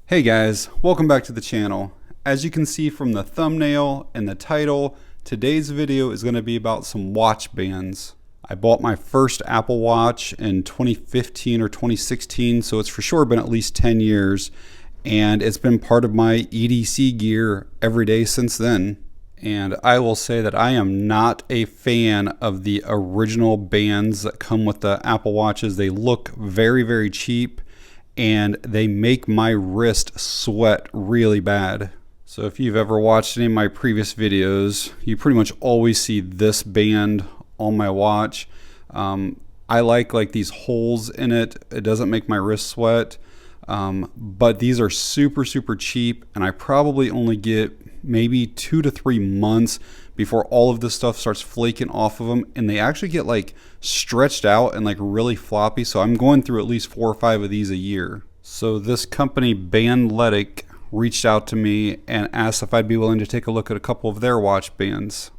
Hey guys, welcome back to the channel. As you can see from the thumbnail and the title, today's video is going to be about some watch bands. I bought my first Apple Watch in 2015 or 2016, so it's for sure been at least 10 years, and it's been part of my EDC gear every day since then. And I will say that I am not a fan of the original bands that come with the Apple Watches. They look very, very cheap, and they make my wrist sweat really bad. So if you've ever watched any of my previous videos, you pretty much always see this band on my watch. I like these holes in it. It doesn't make my wrist sweat. But these are super cheap, and I probably only get maybe 2 to 3 months before all of this stuff starts flaking off of them, and they actually get like stretched out and like really floppy. So I'm going through at least 4 or 5 of these a year. So this company Bandletic reached out to me and asked if I'd be willing to take a look at a couple of their watch bands,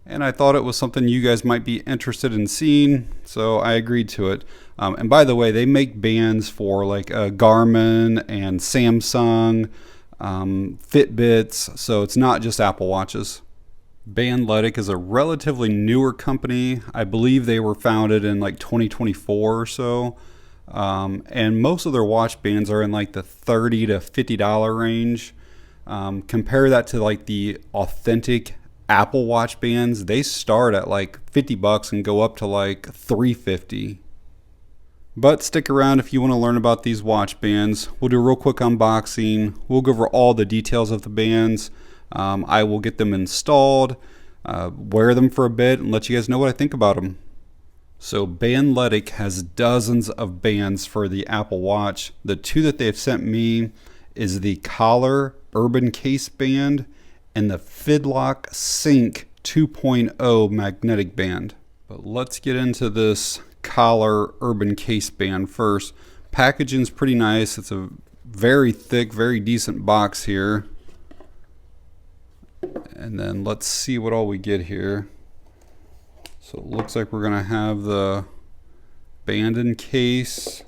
and I thought it was something you guys might be interested in seeing, so I agreed to it. And by the way, they make bands for like Garmin and Samsung, Fitbits, so it's not just Apple Watches. Bandletic is a relatively newer company. I believe they were founded in like 2024 or so. And most of their watch bands are in like the $30 to $50 range. Compare that to like the authentic Apple Watch bands. They start at like $50 and go up to like $350. But stick around if you want to learn about these watch bands. We'll do a real quick unboxing. We'll go over all the details of the bands. I will get them installed, wear them for a bit, and let you guys know what I think about them. So Bandletic has dozens of bands for the Apple Watch. The two that they've sent me is the Collar Urban Case Band and the Fidlock Sync 2.0 magnetic band. But let's get into this Collar Urban Case Band first. Packaging's pretty nice. It's a very thick, very decent box here. And then let's see what all we get here. So it looks like we're gonna have the band and case,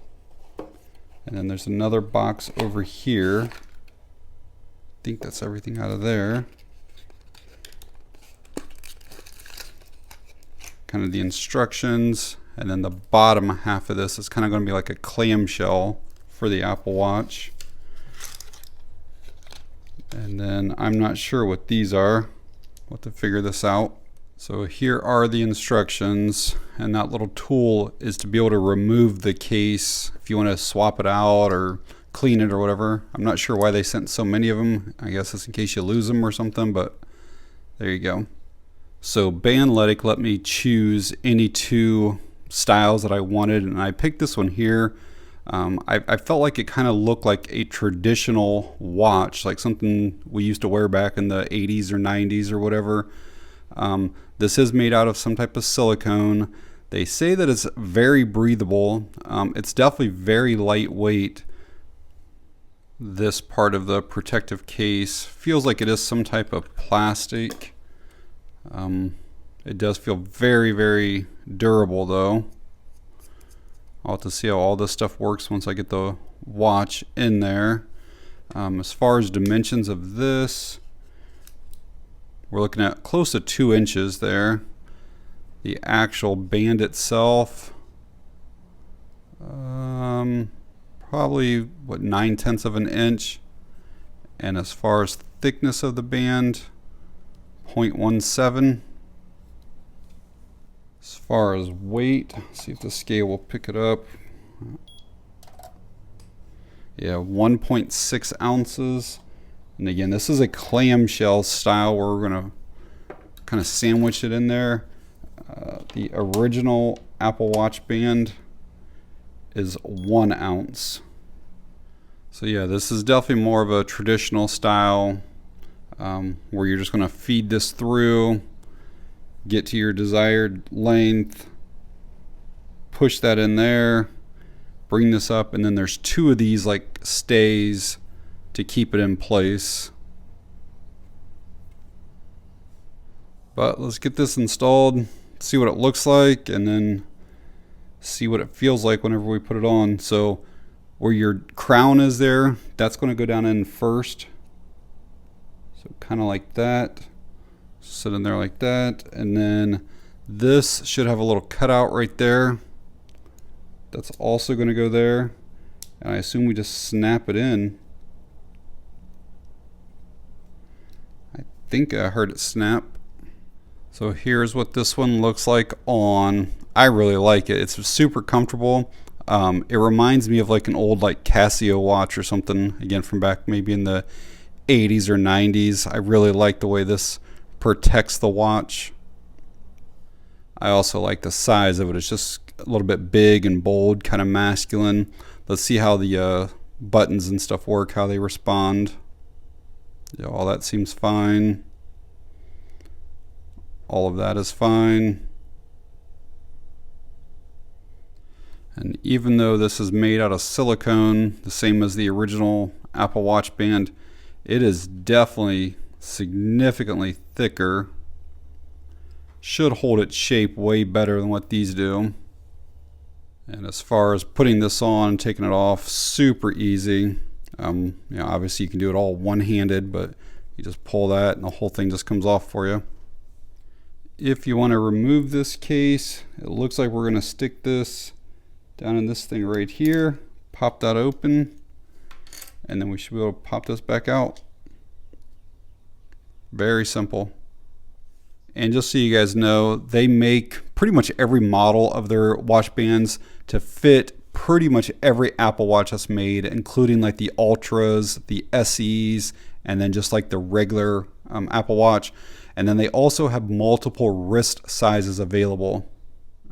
and then there's another box over here. I think that's everything out of there. Kind of the instructions, and then the bottom half of this is kind of going to be like a clamshell for the Apple Watch. And then I'm not sure what these are. We'll have to figure this out. So here are the instructions, and that little tool is to be able to remove the case if you want to swap it out or clean it or whatever. I'm not sure why they sent so many of them. I guess it's in case you lose them or something, but there you go. So Bandletic let me choose any two styles that I wanted, and I picked this one here. I felt like it kind of looked like a traditional watch, like something we used to wear back in the 80s or 90s or whatever. This is made out of some type of silicone. They say that it's very breathable. It's definitely very lightweight. This part of the protective case feels like it is some type of plastic. It does feel very durable though. I'll have to see how all this stuff works once I get the watch in there. As far as dimensions of this, we're looking at close to 2 inches there. The actual band itself, probably what, 9/10 of an inch. And as far as thickness of the band, 0.17. As far as weight, see if the scale will pick it up. Yeah, 1.6 ounces. And again, this is a clamshell style where we're going to kind of sandwich it in there. The original Apple Watch band is 1 ounce. So yeah, this is definitely more of a traditional style where you're just going to feed this through, get to your desired length, push that in there, bring this up, and then there's 2 of these like stays to keep it in place. But let's get this installed, see what it looks like, and then see what it feels like whenever we put it on. So where your crown is there, that's going to go down in first. So kind of like that. Sit in there like that. And then this should have a little cutout right there. That's also going to go there. And I assume we just snap it in. I think I heard it snap. So here's what this one looks like on. I really like it. It's super comfortable. It reminds me of like an old like Casio watch or something, again from back maybe in the 80s or 90s. I really like the way this protects the watch. I also like the size of it. It's just a little bit big and bold, kind of masculine. Let's see how the buttons and stuff work, how they respond. Yeah, all that seems fine. All of that is fine. And even though this is made out of silicone, the same as the original Apple Watch band, it is definitely significantly thicker. Should hold its shape way better than what these do. And as far as putting this on and taking it off, super easy. You know, obviously you can do it all one-handed, but you just pull that and the whole thing just comes off for you. If you want to remove this case, it looks like we're going to stick this down in this thing right here, pop that open, and then we should be able to pop this back out. Very simple. And just so you guys know, they make pretty much every model of their watch bands to fit pretty much every Apple Watch that's made, including like the Ultras, the SEs, and then just like the regular Apple Watch. And then they also have multiple wrist sizes available.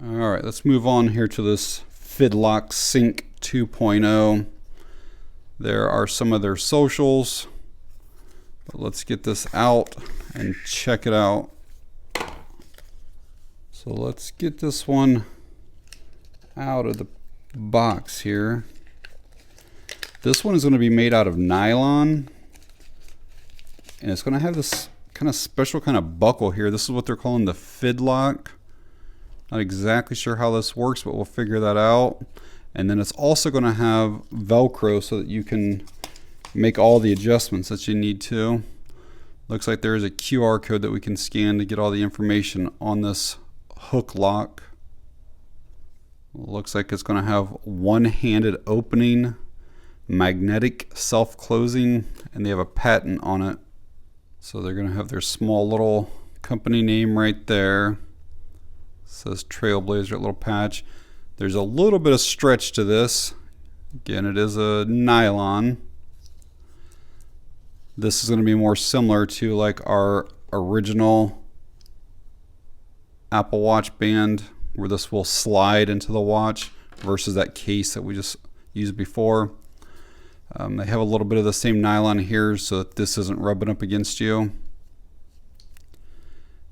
All right, let's move on here to this Fidlock Sync 2.0. There are some of their socials, but let's get this out and check it out. So let's get this one out of the box here. This one is going to be made out of nylon, and it's going to have this kind of special kind of buckle here. This is what they're calling the Fidlock. Not exactly sure how this works, but we'll figure that out. And then it's also going to have Velcro so that you can make all the adjustments that you need to. Looks like there is a QR code that we can scan to get all the information on this hook lock. Looks like it's going to have one-handed opening, magnetic self-closing, and they have a patent on it. So they're going to have their small little company name right there. It says Trailblazer, little patch. There's a little bit of stretch to this. Again, it is a nylon. This is going to be more similar to like our original Apple Watch band, where this will slide into the watch versus that case that we just used before. They have a little bit of the same nylon here so that this isn't rubbing up against you.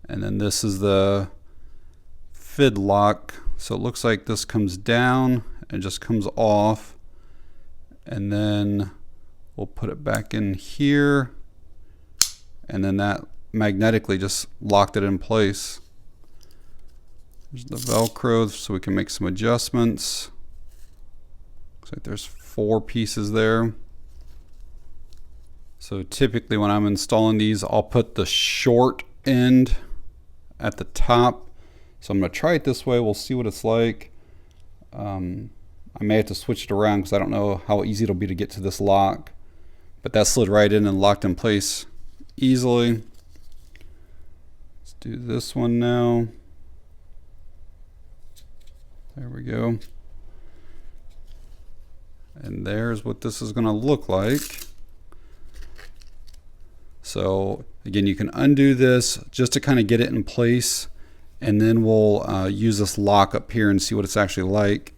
And then this is the Fidlock. So it looks like this comes down and just comes off. And then we'll put it back in here. And then that magnetically just locked it in place. There's the Velcro so we can make some adjustments. Looks like there's 4 pieces there. So typically when I'm installing these, I'll put the short end at the top. So I'm going to try it this way. We'll see what it's like. I may have to switch it around because I don't know how easy it'll be to get to this lock. But that slid right in and locked in place easily. Let's do this one now. There we go. And there's what this is going to look like. So again, you can undo this just to kind of get it in place, and then we'll use this lock up here and see what it's actually like.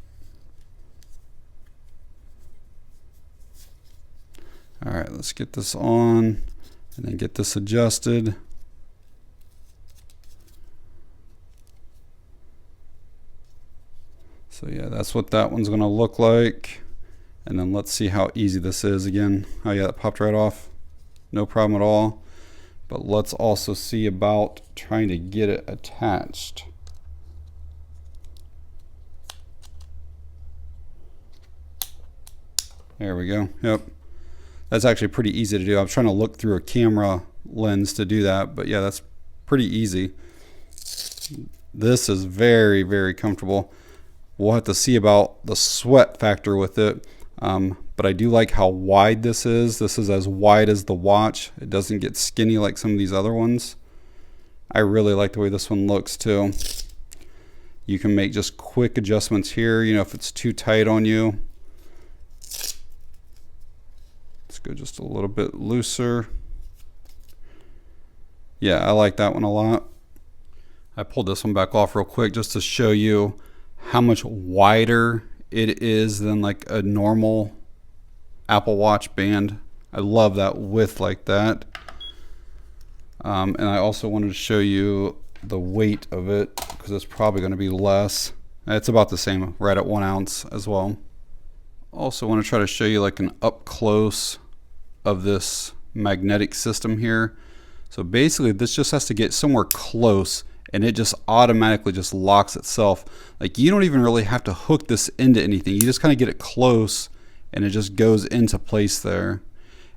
All right, let's get this on and then get this adjusted. So yeah, that's what that one's going to look like. And then let's see how easy this is again. Oh yeah, that popped right off. No problem at all. But let's also see about trying to get it attached. There we go. Yep. That's actually pretty easy to do. I was trying to look through a camera lens to do that, but yeah, that's pretty easy. This is very, very comfortable. We'll have to see about the sweat factor with it. But I do like how wide this is. This is as wide as the watch. It doesn't get skinny like some of these other ones. I really like the way this one looks too. You can make just quick adjustments here, you know, if it's too tight on you. Let's go just a little bit looser. Yeah, I like that one a lot. I pulled this one back off real quick just to show you how much wider it is than like a normal Apple Watch band. I love that width like that. And I also wanted to show you the weight of it because it's probably going to be less. It's about the same, right at 1 ounce as well. Also want to try to show you like an up close of this magnetic system here. So basically this just has to get somewhere close and it just automatically just locks itself. Like you don't even really have to hook this into anything. You just kind of get it close and it just goes into place there.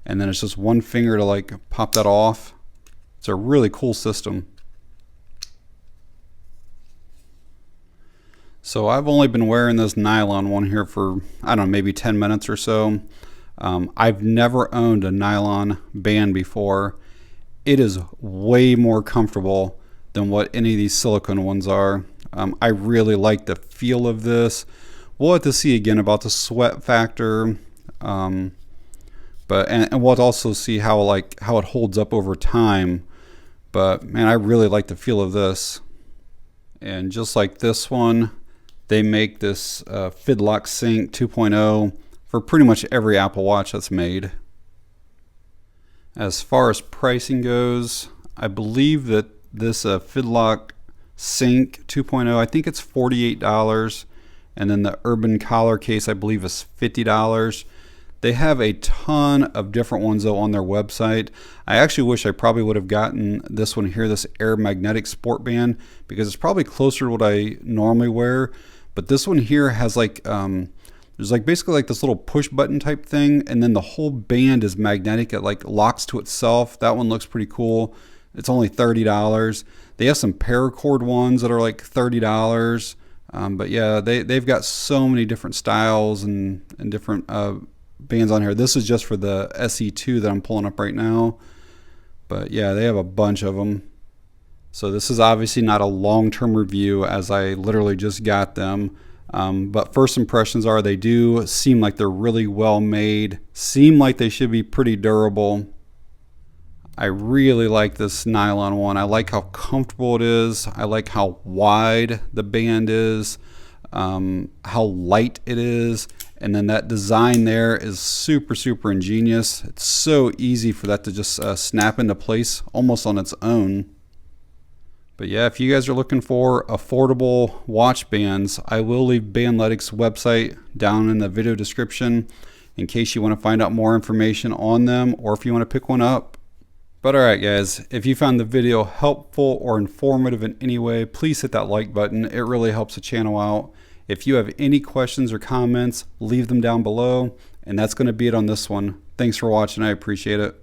And then it's just one finger to like pop that off. It's a really cool system. So I've only been wearing this nylon one here for, I don't know, maybe 10 minutes or so. I've never owned a nylon band before. It is way more comfortable than what any of these silicone ones are. I really like the feel of this. We'll have to see again about the sweat factor. And we'll also see how it holds up over time. But man, I really like the feel of this. And just like this one, they make this Fidlock Sync 2.0 for pretty much every Apple Watch that's made. As far as pricing goes, I believe that this Fidlock Sync 2.0, I think it's $48. And then the Urban Collar case, I believe, is $50. They have a ton of different ones though on their website. I actually wish I probably would have gotten this one here, this Air Magnetic Sport Band, because it's probably closer to what I normally wear. But this one here has like, there's like basically like this little push button type thing, and then the whole band is magnetic. It like locks to itself. That one looks pretty cool. It's only $30. They have some paracord ones that are like $30. But yeah, they've got so many different styles and different bands on here. This is just for the SE2 that I'm pulling up right now. But yeah, they have a bunch of them. So this is obviously not a long-term review as I literally just got them. But first impressions are they do seem like they're really well made, seem like they should be pretty durable. I really like this nylon one. I like how comfortable it is. I like how wide the band is, how light it is. And then that design there is super, super ingenious. It's so easy for that to just snap into place almost on its own. But yeah, if you guys are looking for affordable watch bands, I will leave Bandletic's website down in the video description in case you want to find out more information on them or if you want to pick one up. But alright guys, if you found the video helpful or informative in any way, please hit that like button. It really helps the channel out. If you have any questions or comments, leave them down below. And that's going to be it on this one. Thanks for watching. I appreciate it.